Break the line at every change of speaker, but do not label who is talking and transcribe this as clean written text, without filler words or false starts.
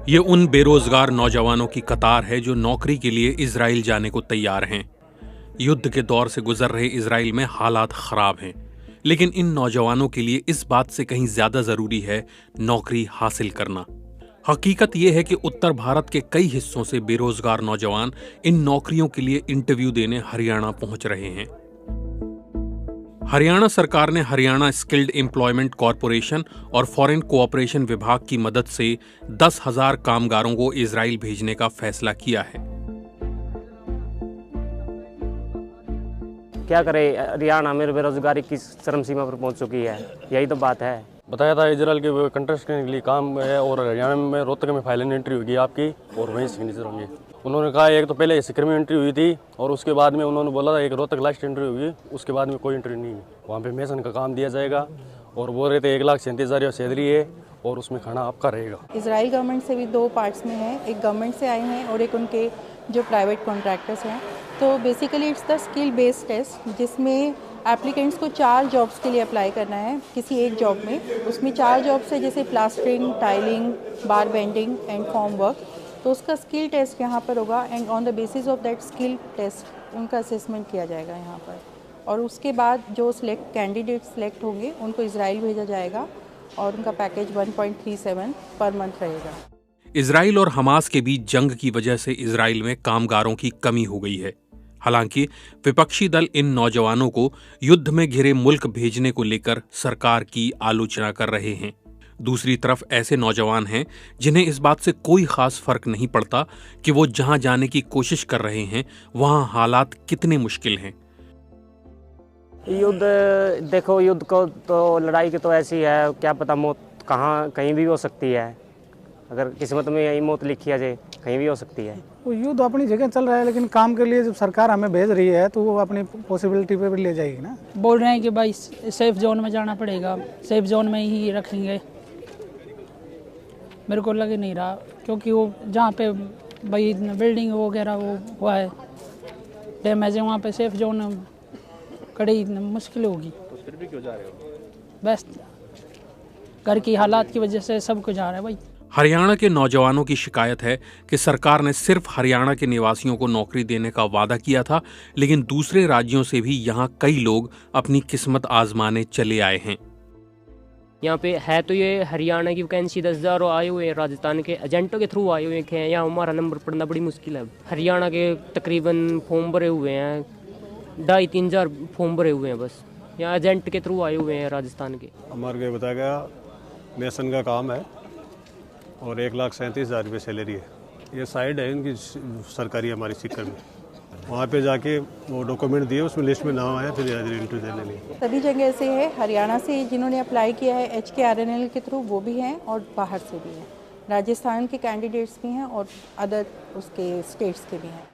ये उन बेरोजगार नौजवानों की कतार है जो नौकरी के लिए इजराइल जाने को तैयार हैं। युद्ध के दौर से गुजर रहे इजराइल में हालात खराब हैं, लेकिन इन नौजवानों के लिए इस बात से कहीं ज्यादा जरूरी है नौकरी हासिल करना। हकीकत यह है कि उत्तर भारत के कई हिस्सों से बेरोजगार नौजवान इन नौकरियों के लिए इंटरव्यू देने हरियाणा पहुंच रहे हैं। हरियाणा सरकार ने हरियाणा स्किल्ड एम्प्लॉयमेंट कॉरपोरेशन और फॉरेन कोऑपरेशन विभाग की मदद से 10,000 कामगारों को इजराइल भेजने का फैसला किया है।
क्या करें, हरियाणा में बेरोजगारी की चरम सीमा पर पहुंच चुकी है, यही तो बात है।
बताया था इजराइल के कंस्ट्रक्शन के लिए काम है और हरियाणा में रोहतक में फाइनल एंट्री होगी आपकी और वहीं सिग्नेचर होंगे। उन्होंने कहा एक तो पहले सिकर में एंट्री हुई थी और उसके बाद में उन्होंने बोला था एक रोहतक लास्ट एंट्री होगी, उसके बाद में कोई एंट्री नहीं है। वहाँ पे मेसन का काम दिया जाएगा और बोल रहे थे 1,37,000 सैलरी है और उसमें खाना आपका रहेगा।
इजराइल गवर्नमेंट से भी 2 पार्ट्स में है, एक गवर्नमेंट से आए हैं और एक उनके जो प्राइवेट कॉन्ट्रैक्टर्स हैं। तो basically it's the skill based test, जिसमें एप्लीकेंट्स को 4 जॉब्स के लिए अप्लाई करना है किसी एक जॉब में। उसमें 4 जॉब्स है जैसे plastering, tiling, bar bending and form work. तो उसका स्किल टेस्ट यहाँ पर होगा and on the basis of that skill test उनका असेसमेंट किया जाएगा यहाँ पर। और उसके बाद जो कैंडिडेट सेलेक्ट होंगे उनको इजराइल भेजा जाएगा और उनका पैकेज 1.37 पर मंथ रहेगा।
इजराइल और हमास के बीच जंग की वजह से इजराइल में कामगारों की कमी हो गई है। हालांकि विपक्षी दल इन नौजवानों को युद्ध में घिरे मुल्क भेजने को लेकर सरकार की आलोचना कर रहे हैं। दूसरी तरफ ऐसे नौजवान हैं जिन्हें इस बात से कोई खास फर्क नहीं पड़ता कि वो जहां जाने की कोशिश कर रहे हैं वहां हालात कितने मुश्किल हैं।
युद्ध देखो, युद्ध को तो लड़ाई की तो ऐसी है, क्या पता मौत कहाँ कहीं भी हो सकती है। अगर किस्मत में यही मौत लिखी है जे कहीं भी हो सकती है।
वो युद्ध अपनी जगह चल रहा है, लेकिन काम के लिए जब सरकार हमें भेज रही है तो वो अपनी पॉसिबिलिटी पे भी ले जाएगी ना।
बोल रहे हैं कि भाई सेफ जोन में जाना पड़ेगा, सेफ जोन में ही रखेंगे। मेरे को लग नहीं रहा, क्योंकि वो जहाँ पे भाई बिल्डिंग वगैरह वो हुआ है डैमेज है, वहाँ पे सेफ जोन कड़ी मुश्किल होगी।
तो फिर भी क्यों जा रहे हो?
बस घर की हालात की वजह से सब कुछ जा रहा है भाई।
हरियाणा के नौजवानों की शिकायत है कि सरकार ने सिर्फ हरियाणा के निवासियों को नौकरी देने का वादा किया था, लेकिन दूसरे राज्यों से भी यहाँ कई लोग अपनी किस्मत आजमाने चले आए हैं।
यहाँ पे है तो ये हरियाणा की वैकेंसी 10,000 आए हुए हैं, राजस्थान के एजेंटों के थ्रू आए हुए हैं। यहाँ हमारा नंबर पड़ना बड़ी मुश्किल है। हरियाणा के तकरीबन फॉर्म भरे हुए हैं, 2,500-3 हज़ार फॉर्म भरे हुए हैं बस। यहाँ एजेंट के थ्रू आए हुए हैं राजस्थान के।
हमारे को बताया गया मेसन का काम है और 1,37,000 रुपये सैलरी है। ये साइड है इनकी सरकारी हमारी सीकर में। वहाँ पे जाके वो डॉक्यूमेंट दिए, उसमें लिस्ट में नाम आया, फिर इंटरव्यू देने लिए।
सभी जगह से है, हरियाणा से जिन्होंने अप्लाई किया है HKRNL के थ्रू वो भी हैं और बाहर से भी हैं। राजस्थान के कैंडिडेट्स भी हैं और अदर उसके स्टेट्स के भी हैं।